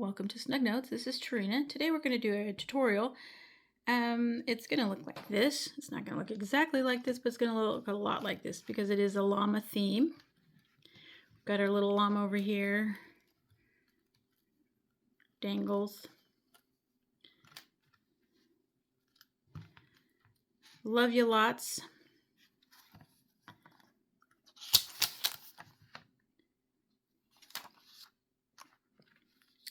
Welcome to Snug Notes. This is Tarina. Today we're going to do a tutorial. It's going to look like this. It's not going to look exactly like this, but it's going to look a lot like this because it is a llama theme. We've got our little llama over here. Dangles. Love you lots.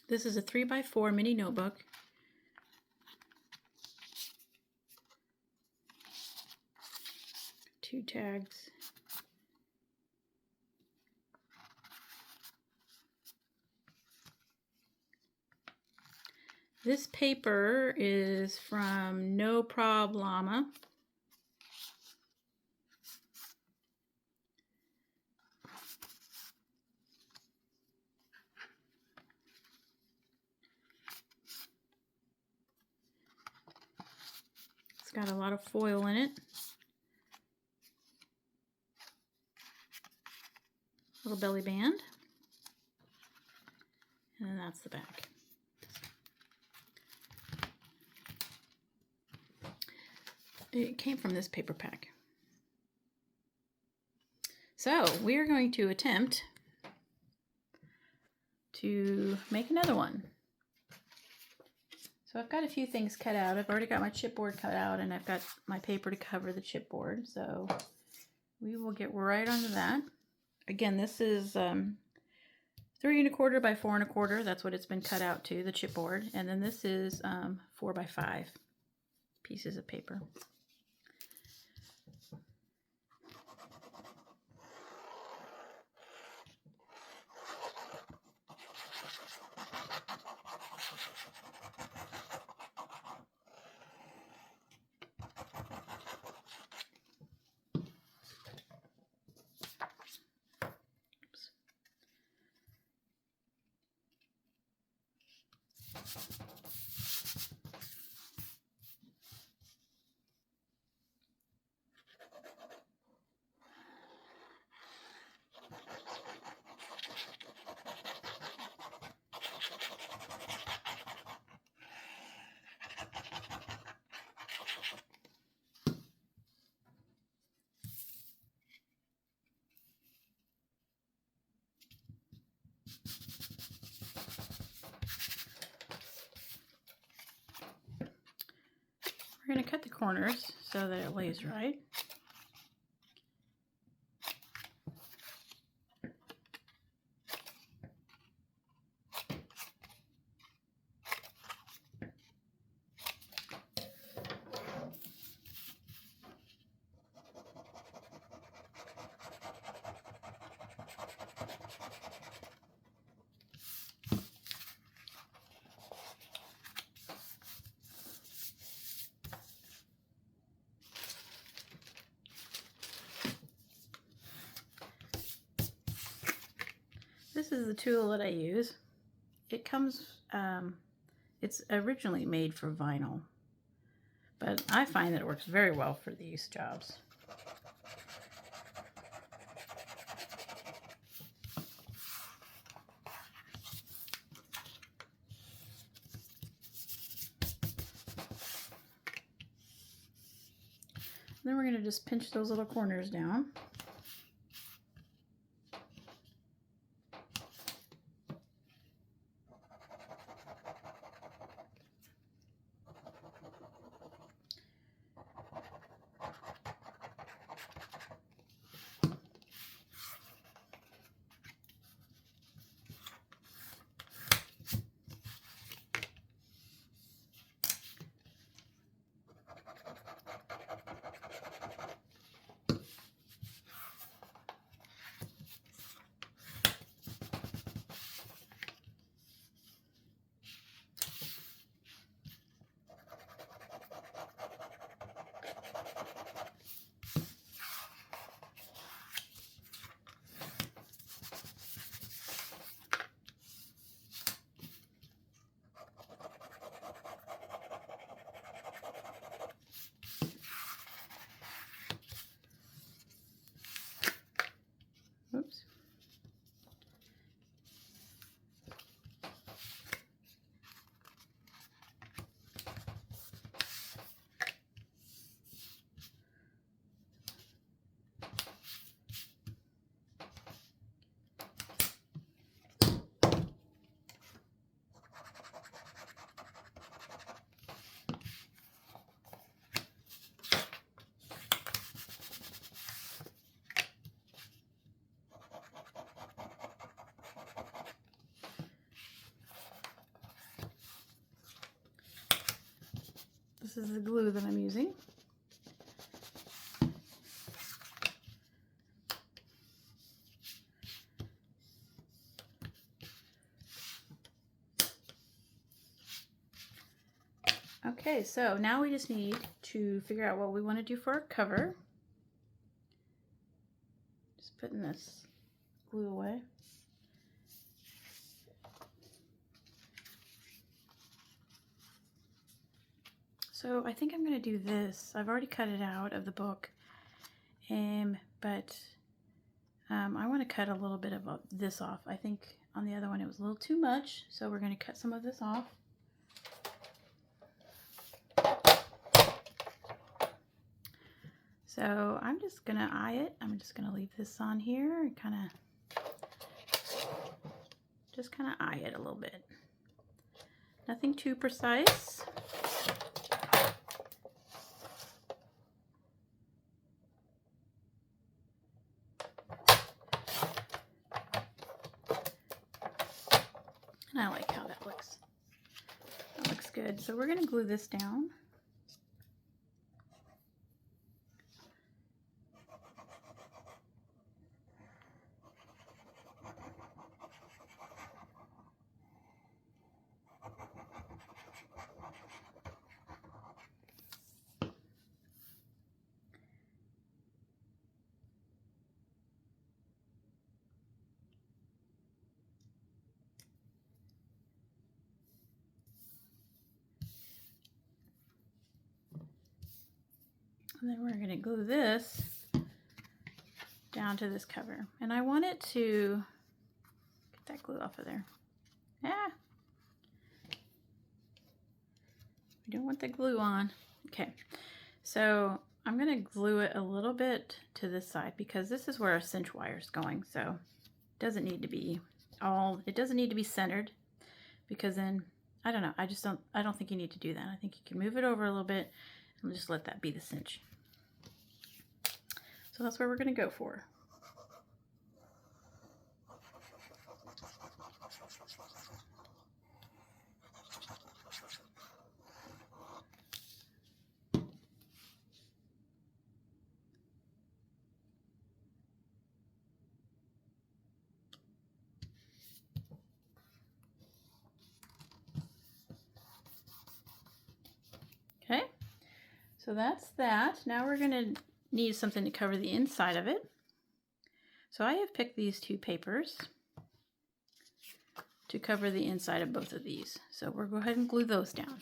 This is a 3x4 mini notebook. Two tags. This paper is from No Prob Llama. It's got a lot of foil in it. Little belly band. And then that's the back. It came from this paper pack. So we're going to attempt to make another one. So I've got a few things cut out. I've already got my chipboard cut out and I've got my paper to cover the chipboard. So we will get right onto that. Again, this is 3 1/4 by 4 1/4. That's what it's been cut out to, the chipboard. And then this is 4 by 5 pieces of paper. We're going to cut the corners so that it lays right. This is the tool that I use. It comes, it's originally made for vinyl, but I find that it works very well for these jobs. Then we're going to just pinch those little corners down. This is the glue that I'm using. Okay, so now we just need to figure out what we want to do for our cover. Just putting this glue away. So I think I'm going to do this. I've already cut it out of the book, but I want to cut a little bit of this off. I think on the other one it was a little too much, so we're going to cut some of this off. So I'm just going to eye it. I'm just going to leave this on here and kind of eye it a little bit. Nothing too precise. And I like how that looks. That looks good. So we're going to glue this down. And then we're going to glue this down to this cover. And I want it to get that glue off of there. Ah! We don't want the glue on. Okay, so I'm going to glue it a little bit to this side because this is where our cinch wire is going. So it doesn't need to be centered, because then, I don't know, I don't think you need to do that. I think you can move it over a little bit and just let that be the cinch. So that's where we're going to go for. Okay, so that's that. Now we're going to need something to cover the inside of it. So I have picked these two papers to cover the inside of both of these. So we'll go ahead and glue those down.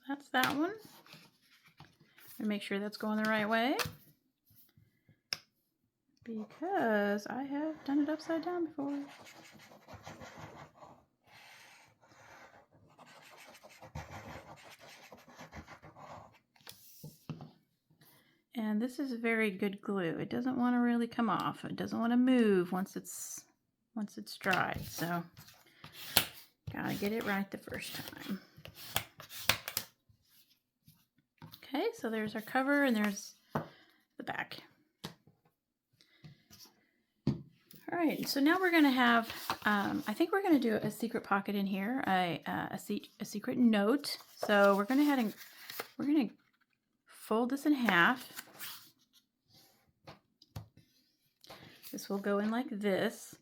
That's that one. And make sure that's going the right way, because I have done it upside down before. And this is very good glue. It doesn't want to really come off. It doesn't want to move once it's dry. So gotta get it right the first time. Okay, so there's our cover and there's the back. All right, so now we're going to have, I think we're going to do a secret pocket in here, a secret note. So we're going to fold this in half. This will go in like this.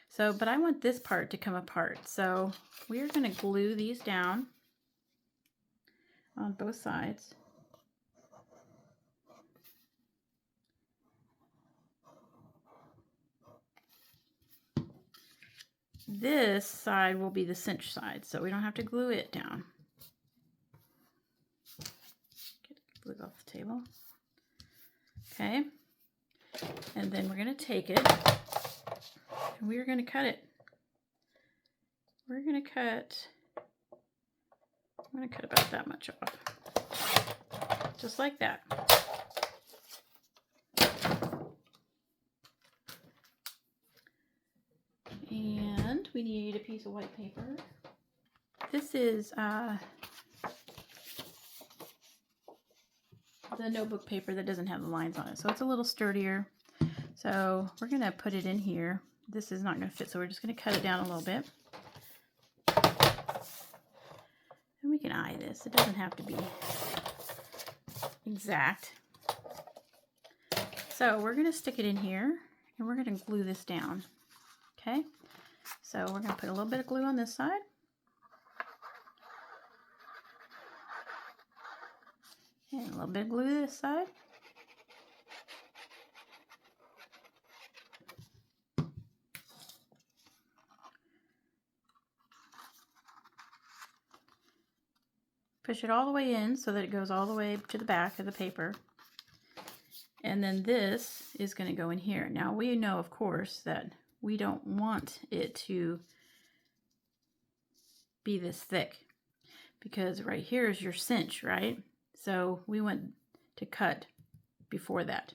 So, but I want this part to come apart. So we're going to glue these down on both sides. This side will be the cinch side, so we don't have to glue it down. Get glue off the table. Okay, and then we're going to take it and we're going to cut it. We're going to cut I'm going to cut about that much off. Just like that. And we need a piece of white paper. This is the notebook paper that doesn't have the lines on it, so it's a little sturdier. So we're going to put it in here. This is not going to fit, so we're just going to cut it down a little bit. And we can eye this. It doesn't have to be exact. So we're going to stick it in here, and we're going to glue this down. Okay? So we're going to put a little bit of glue on this side. And a little bit of glue this side. Push it all the way in so that it goes all the way to the back of the paper. And then this is going to go in here. Now we know, of course, that we don't want it to be this thick, because right here is your cinch, right? So we want to cut before that.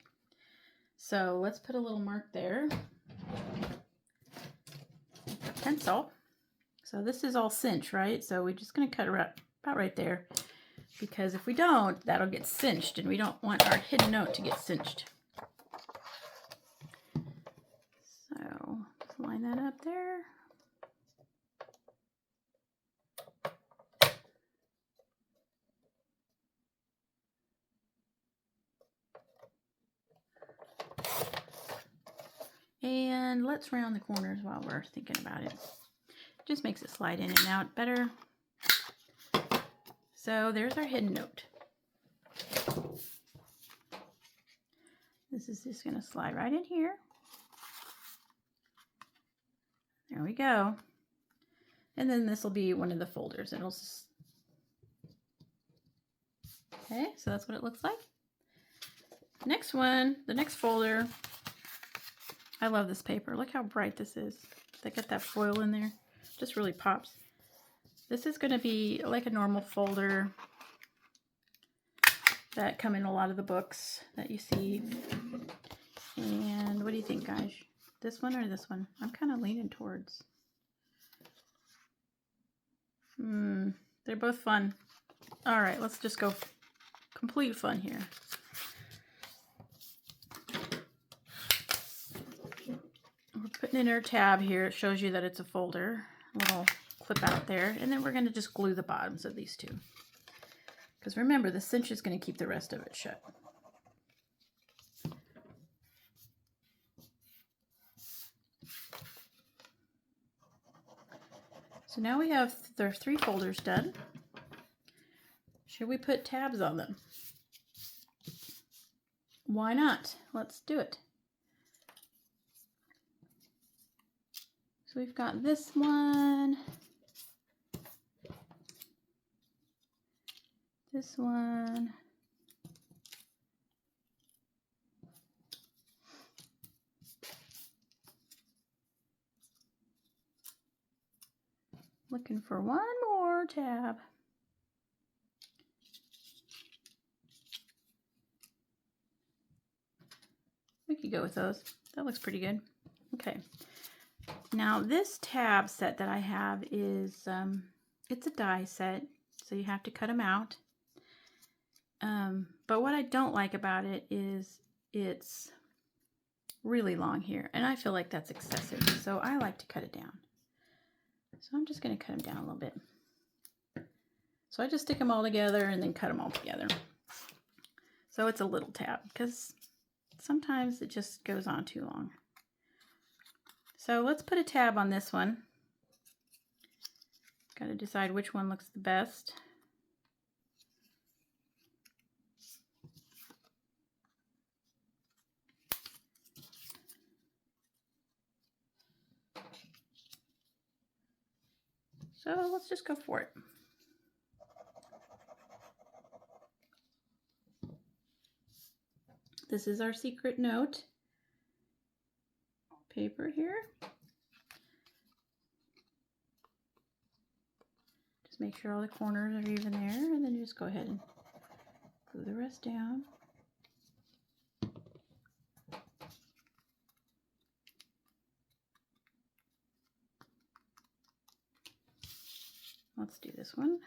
So let's put a little mark there. Pencil. So this is all cinch, right? So we're just going to cut about right there, because if we don't, that'll get cinched, and we don't want our hidden note to get cinched. So let's line that up there. And let's round the corners while we're thinking about it. Just makes it slide in and out better. So there's our hidden note. This is just going to slide right in here. There we go. And then this will be one of the folders. It'll just... Okay, so that's what it looks like. Next one, the next folder. I love this paper. Look how bright this is. They got that foil in there. Just really pops. This is going to be like a normal folder that come in a lot of the books that you see. And what do you think, guys? This one or this one? I'm kind of leaning towards. They're both fun. All right, let's just go complete fun here. We're putting in our tab here. It shows you that it's a folder. A little clip out there. And then we're going to just glue the bottoms of these two. Because remember, the cinch is going to keep the rest of it shut. So now we have their 3 folders done. Should we put tabs on them? Why not? Let's do it. So we've got this one, this one, looking for one more tab. We could go with those. That looks pretty good. Okay. Now this tab set that I have is, it's a die set, so you have to cut them out. But what I don't like about it is it's really long here, and I feel like that's excessive, so I like to cut it down. So I'm just going to cut them down a little bit. So I just stick them all together and then cut them all together. So it's a little tab, because sometimes it just goes on too long. So let's put a tab on this one. Got to decide which one looks the best. So let's just go for it. This is our secret note paper here. Just make sure all the corners are even there, and then just go ahead and glue the rest down. Let's do this one.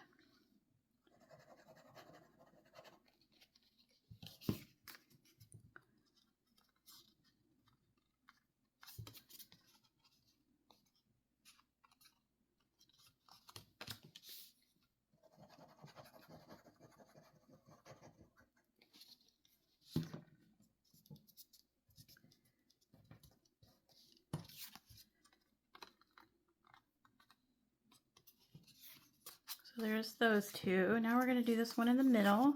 So there's those two. Now we're going to do this one in the middle.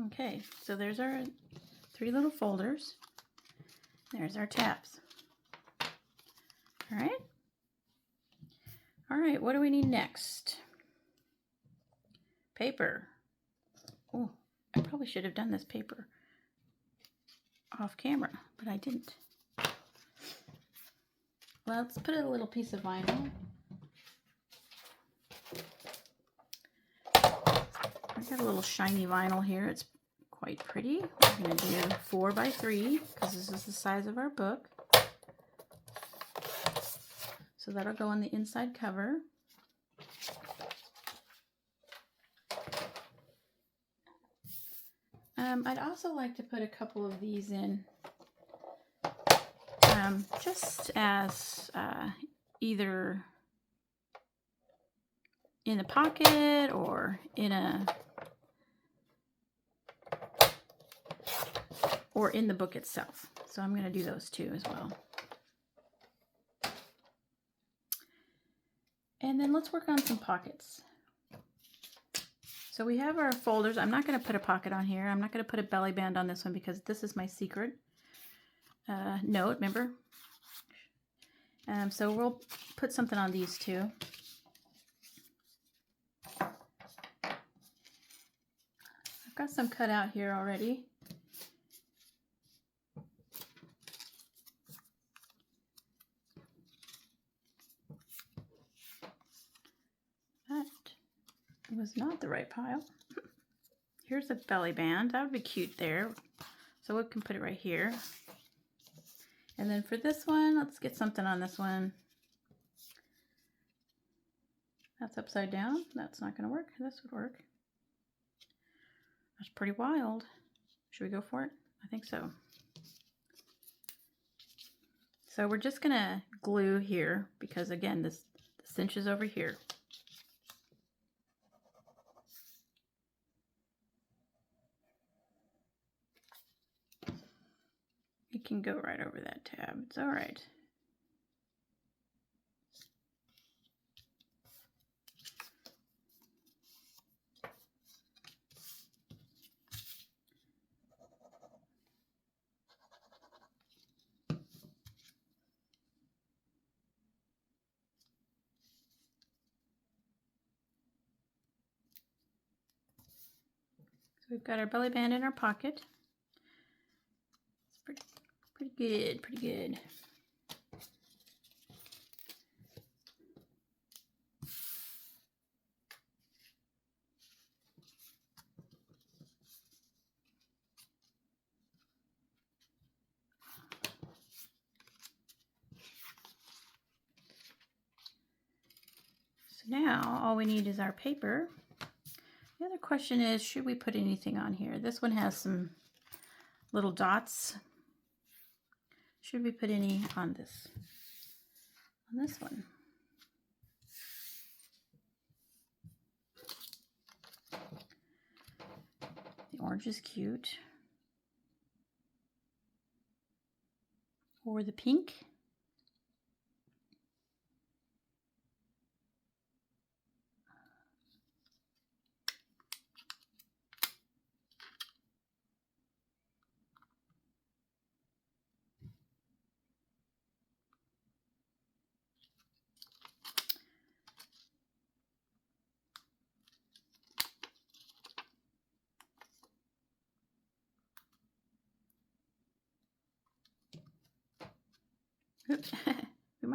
Okay, so there's our 3 little folders. There's our tabs. All right. All right, what do we need next? Paper. Oh, I probably should have done this paper off camera, but I didn't. Let's put a little piece of vinyl. I got a little shiny vinyl here. It's quite pretty. We're going to do 4 by 3 because this is the size of our book. So that'll go on the inside cover. I'd also like to put a couple of these in just as either in a pocket or in the book itself. So I'm going to do those two as well. And then let's work on some pockets. So we have our folders. I'm not going to put a pocket on here. I'm not going to put a belly band on this one because this is my secret note, remember? So we'll put something on these two. I've got some cut out here already. That was not the right pile. Here's a belly band. That would be cute there. So we can put it right here. And then for this one, let's get something on this one. That's upside down. That's not going to work. This would work. That's pretty wild. Should we go for it? I think so. So we're just going to glue here because again, the cinch is over here. It can go right over that tab. It's all right. So we've got our belly band in our pocket. It's pretty good, pretty good. So now all we need is our paper. The other question is, should we put anything on here? This one has some little dots. Should we put any on this one? The orange is cute. Or the pink.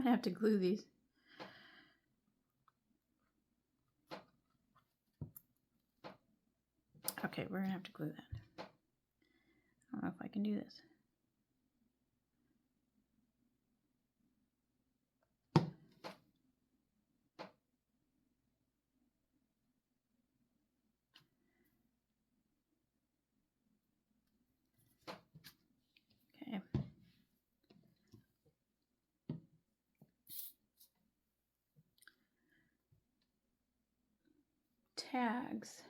gonna have to glue these. Okay, we're gonna have to glue that. I don't know if I can do this. Okay. Tags.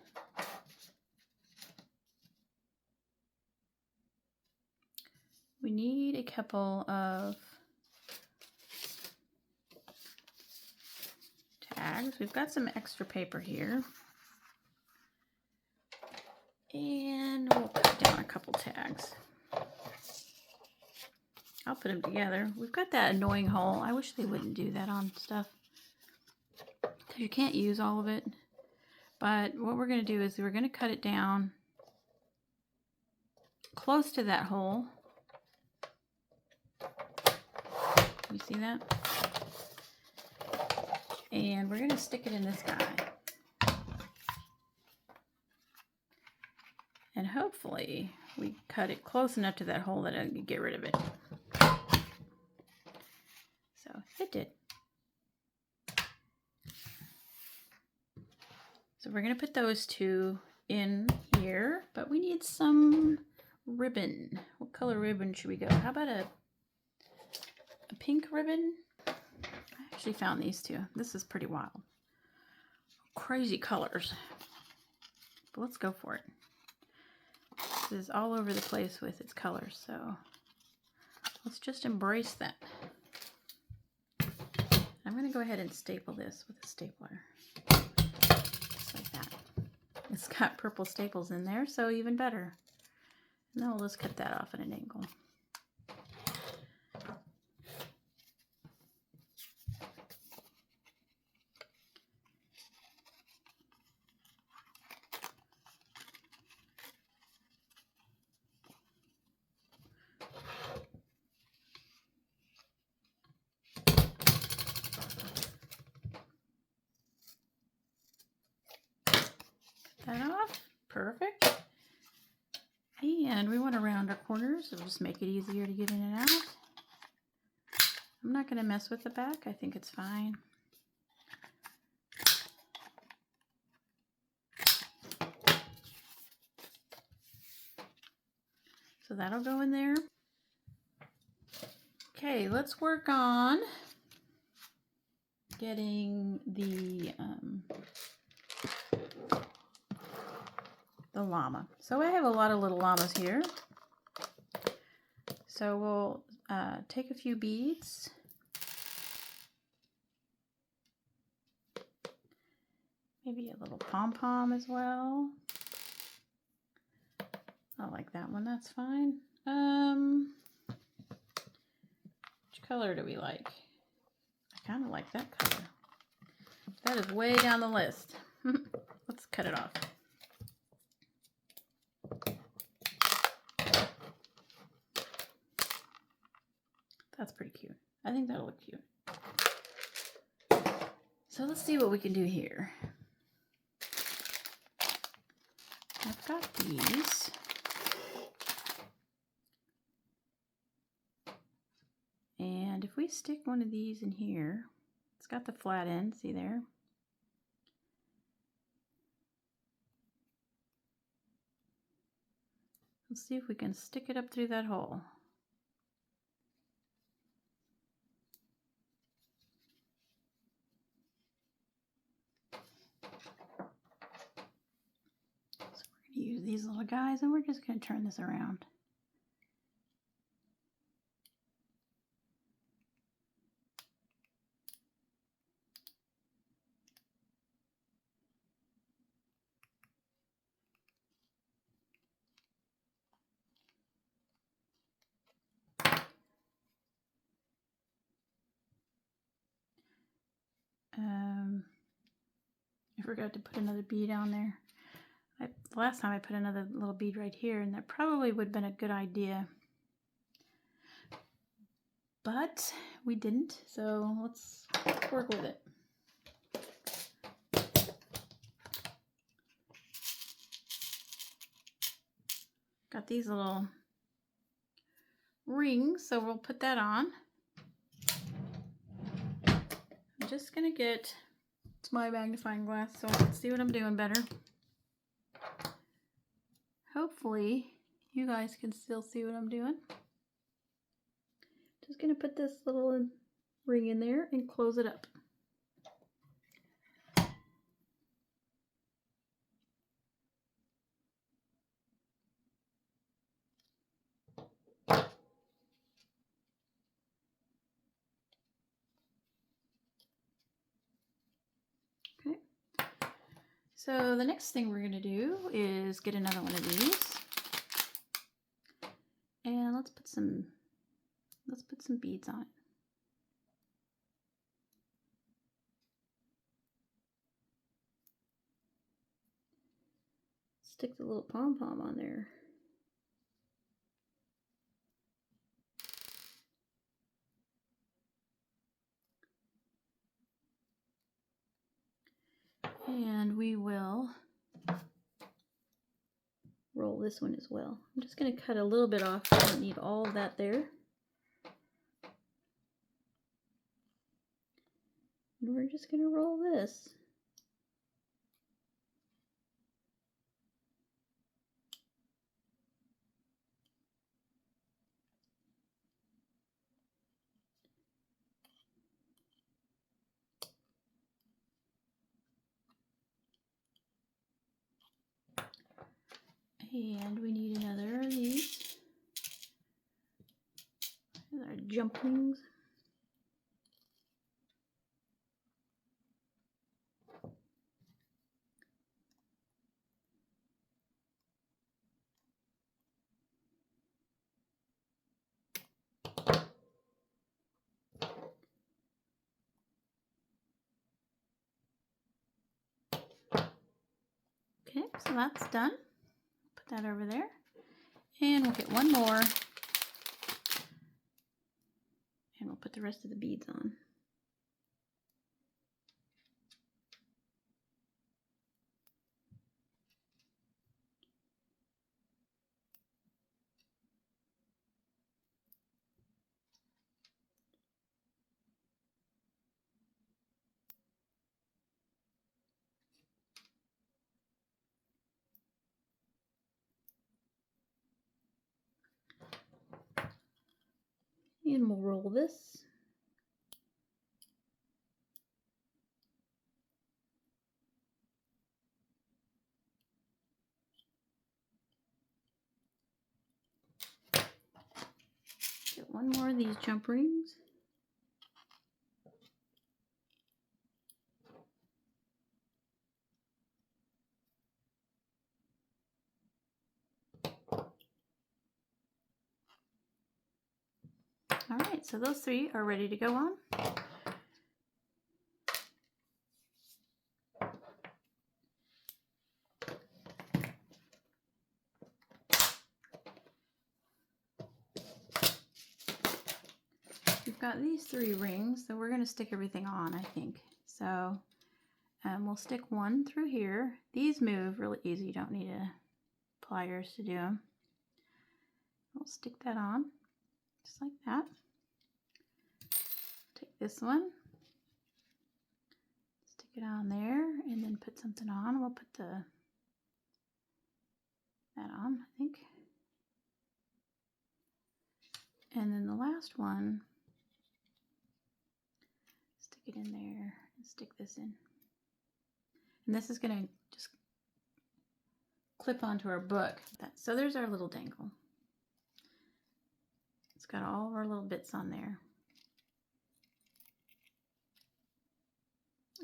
We need a couple of tags. We've got some extra paper here. And we'll cut down a couple tags. I'll put them together. We've got that annoying hole. I wish they wouldn't do that on stuff, because you can't use all of it. But what we're going to do is we're going to cut it down close to that hole. You see that? And we're going to stick it in this guy. And hopefully we cut it close enough to that hole that I can get rid of it. So it did. So we're going to put those two in here, but we need some ribbon. What color ribbon should we go? How about a pink ribbon? I actually found these two. This is pretty wild. Crazy colors. But let's go for it. This is all over the place with its colors, so let's just embrace that. I'm going to go ahead and staple this with a stapler. Just like that. It's got purple staples in there, so even better. And then we'll just cut that off at an angle. That off. Perfect. And we want to round our corners. It'll just make it easier to get in and out. I'm not going to mess with the back. I think it's fine. So that'll go in there. Okay, let's work on getting the llama. So I have a lot of little llamas here. So we'll take a few beads. Maybe a little pom-pom as well. I like that one, that's fine. Which color do we like? I kind of like that color. That is way down the list. Let's cut it off. That's pretty cute. I think that'll look cute. So let's see what we can do here. I've got these. And if we stick one of these in here, it's got the flat end, see there? Let's see if we can stick it up through that hole. Use these little guys, and we're just going to turn this around. I forgot to put another bead on there. Last time I put another little bead right here, and that probably would have been a good idea. but we didn't, so let's work with it. Got these little rings, so we'll put that on. I'm just gonna get to my magnifying glass so I can see what I'm doing better. Hopefully you guys can still see what I'm doing. Just gonna put this little ring in there and close it up. Okay. So the next thing we're gonna do is get another one of these. And let's put some beads on it. Stick the little pom-pom on there. And we will roll this one as well. I'm just going to cut a little bit off. I don't need all of that there. And we're just going to roll this. And we need another of these. These are jumplings. Okay, so that's done. Put that over there. And we'll get one more. And we'll put the rest of the beads on. And we'll roll this. Get one more of these jump rings. All right, so those three are ready to go on. We've got these three rings, so we're going to stick everything on, I think. So we'll stick one through here. These move really easy. You don't need pliers to do them. We'll stick that on, just like that. Take this one, stick it on there, and then put something on. We'll put that on, I think. And then the last one, stick it in there and stick this in. And this is going to just clip onto our book. So there's our little dangle. It's got all of our little bits on there.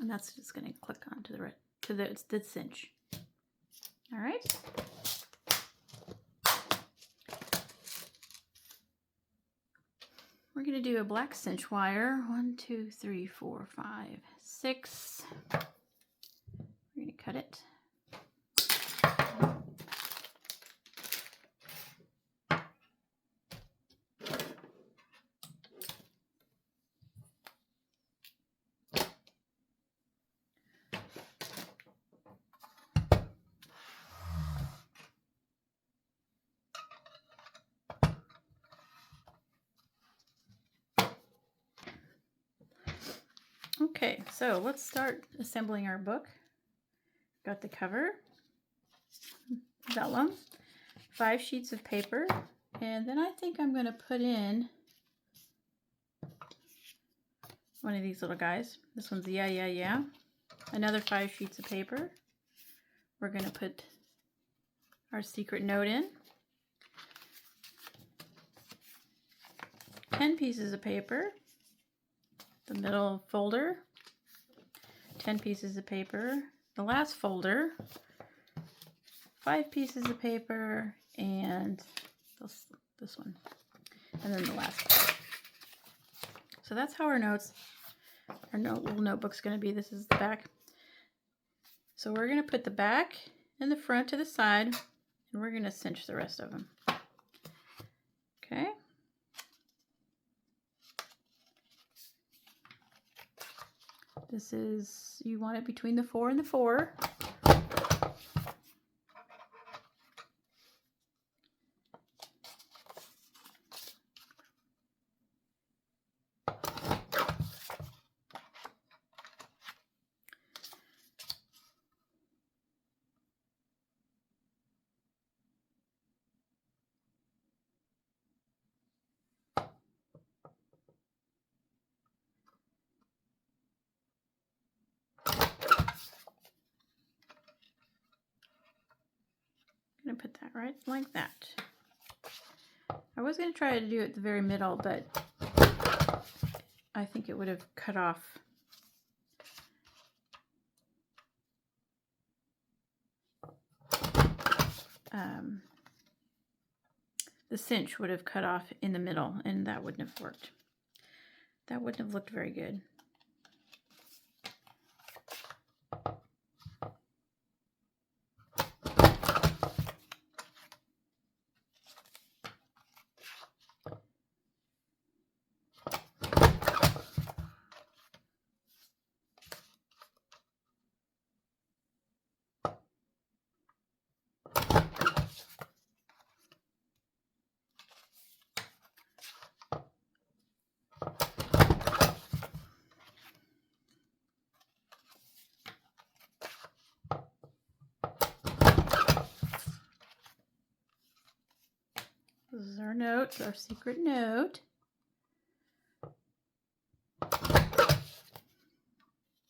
And that's just going to click onto the cinch. All right. We're going to do a black cinch wire. 1, 2, 3, 4, 5, 6. We're going to cut it. Okay, so let's start assembling our book. Got the cover, vellum, 5 sheets of paper, and then I think I'm going to put in one of these little guys. This one's yeah, yeah, yeah. Another 5 sheets of paper. We're going to put our secret note in. 10 pieces of paper. The middle folder. 10 pieces of paper. The last folder. 5 pieces of paper. And this one. And then the last one. So that's how our notes, our little notebook's going to be. This is the back. So we're going to put the back and the front to the side, and we're going to cinch the rest of them. Okay. This is, you want it between the 4 and the 4. I'm going to put that right like that. I was going to try to do it at the very middle, but I think it would have cut off the cinch would have cut off in the middle, and that wouldn't have worked. That wouldn't have looked very good. This is our note, our secret note.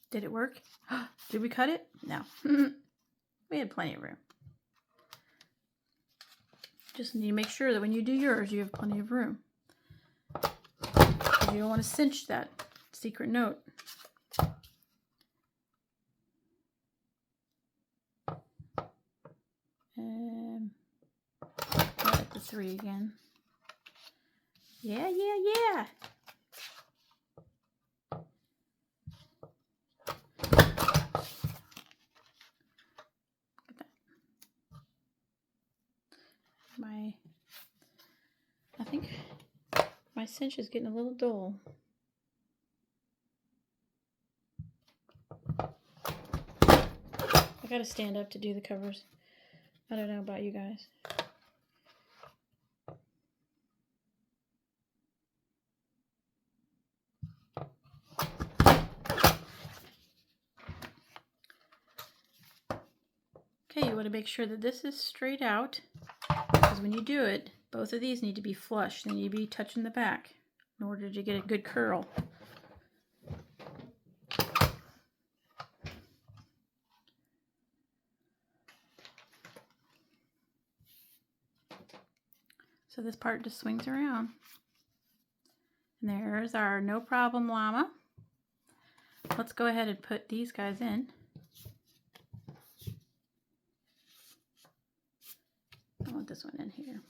Did it work? Did we cut it? No. We had plenty of room. Just need to make sure that when you do yours, you have plenty of room. You don't want to cinch that secret note. At the 3 again. Yeah, yeah, yeah. Look at that. I think my cinch is getting a little dull. I gotta stand up to do the covers. I don't know about you guys. Okay, you want to make sure that this is straight out, because when you do it, both of these need to be flush. They need to be touching the back in order to get a good curl. So this part just swings around. And there's our No Problem Llama. Let's go ahead and put these guys in. I want this one in here.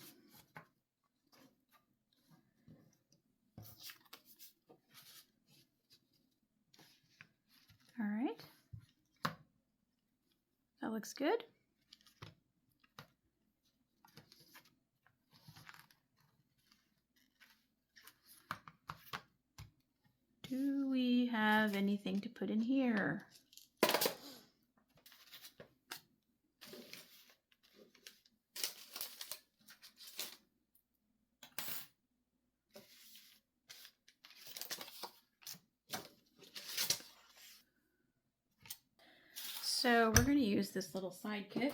All right. That looks good. Do we have anything to put in here? So we're going to use this little side kit,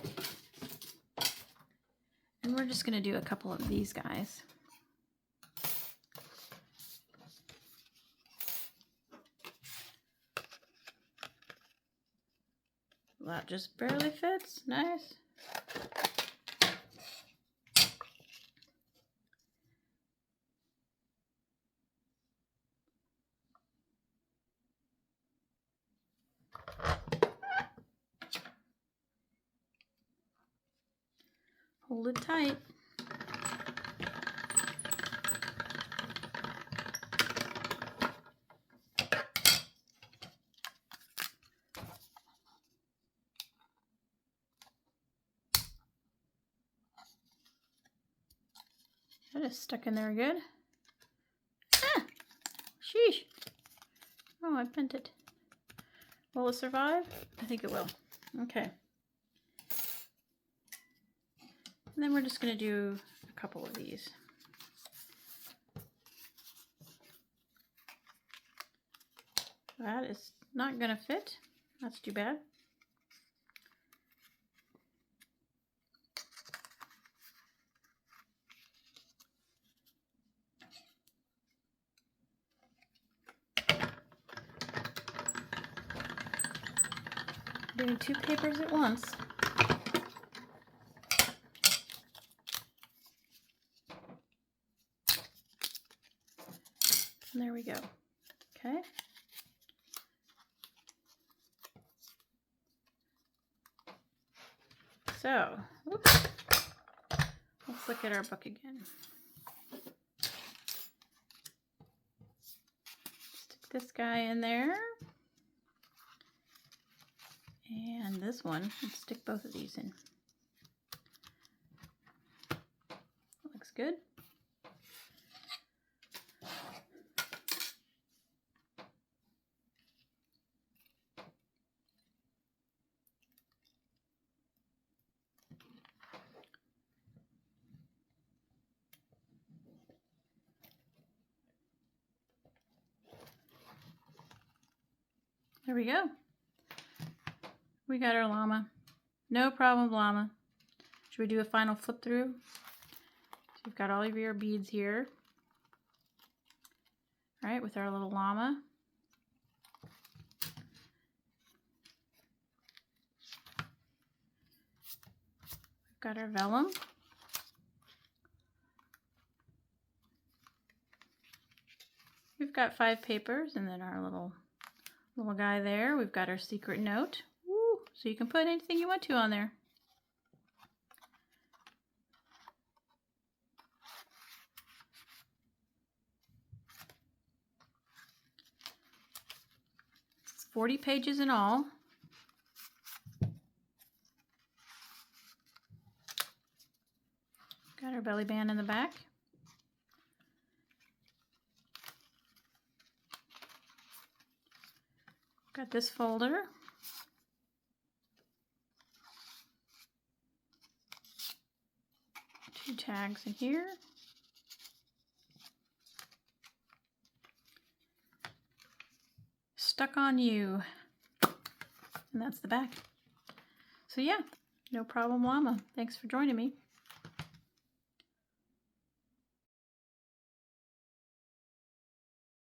and we're just going to do a couple of these guys. That just barely fits. Nice. Hold it tight. That is stuck in there good. Ah! Sheesh. Oh, I bent it. Will it survive? I think it will. Okay. And then we're just going to do a couple of these. That is not going to fit. That's too bad. Doing two papers at once. And there we go. Okay. So, oops. Let's look at our book again. Stick this guy in there. And this one, let's stick both of these in. Looks good. There we go. We got our llama. No problem, llama. Should we do a final flip through? So you've got all of your beads here. All right, with our little llama. We've got our vellum. We've got 5 papers and then our little guy there. We've got our secret note. Woo, so you can put anything you want to on there. It's 40 pages in all. Got our belly band in the back. Got this folder. Two tags in here. Stuck on You. And that's the back. So yeah, No Problem Llama. Thanks for joining me.